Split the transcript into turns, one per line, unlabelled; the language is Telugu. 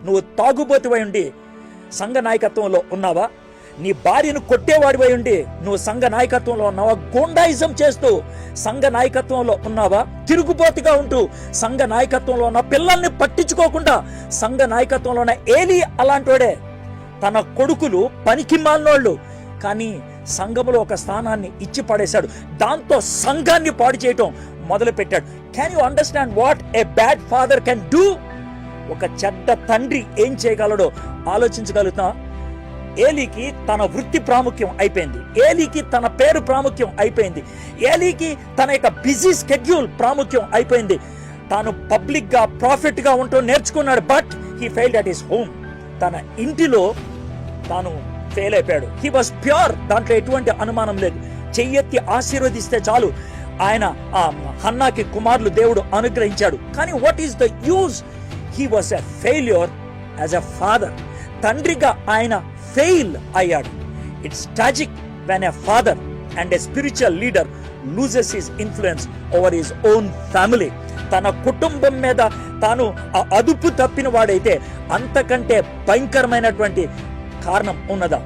నువ్వు తాగుబోతువై ఉండి సంఘ నాయకత్వంలో ఉన్నావా? నీ భార్యను కొట్టేవాడివై ఉండి నువ్వు సంఘ నాయకత్వంలో ఉన్నావా? గూండాయిజం చేస్తూ సంఘ నాయకత్వంలో ఉన్నావా? తిరుగుబోతుగా ఉంటూ సంఘ నాయకత్వంలో ఉన్న పిల్లల్ని పట్టించుకోకుండా సంఘ నాయకత్వంలో ఉన్న ఏలీ అలాంటోడే. తన కొడుకులు పనికి మాలినోళ్ళు, కానీ సంఘములో ఒక స్థానాన్ని ఇచ్చి పడేశాడు. దాంతో సంఘాన్ని పాడు చేయటం మొదలు పెట్టాడు. Can you understand what a bad father can do? ఒక చెడ్డ తండ్రి ఏం చేయగలడో ఆలోచించగలుగుతా. ఏలీకి తన వృత్తి ప్రాముఖ్యం అయిపోయింది, ఏలీకి తన పేరు ప్రాముఖ్యం అయిపోయింది, ఏలీకి తన యొక్క బిజీ స్కెడ్యూల్ ప్రాముఖ్యం అయిపోయింది. తాను పబ్లిక్ గా ప్రాఫిట్ గా ఉంటూ నేర్చుకున్నాడు. But he failed at his home. తన ఇంటిలో తాను ఫెయిల్ అయిపోయాడు. హీ వాజ్ ప్యూర్, దాంట్లో ఎటువంటి అనుమానం లేదు. చెయ్యెత్తి ఆశీర్వదిస్తే చాలు. ఆయన ఆ హన్నాకి కుమారులు దేవుడు అనుగ్రహించాడు. కానీ what is the use? He was a failure as a father. తండ్రిగా ఆయన ఫెయిల్ అయ్యాడు. It's tragic when a father and a spiritual leader loses his influence over his own family. తన కుటుంబం మీద తాను అదుపు తప్పిన వాడైతే అంతకంటే భయంకరమైనటువంటి కారణం ఉన్నదా?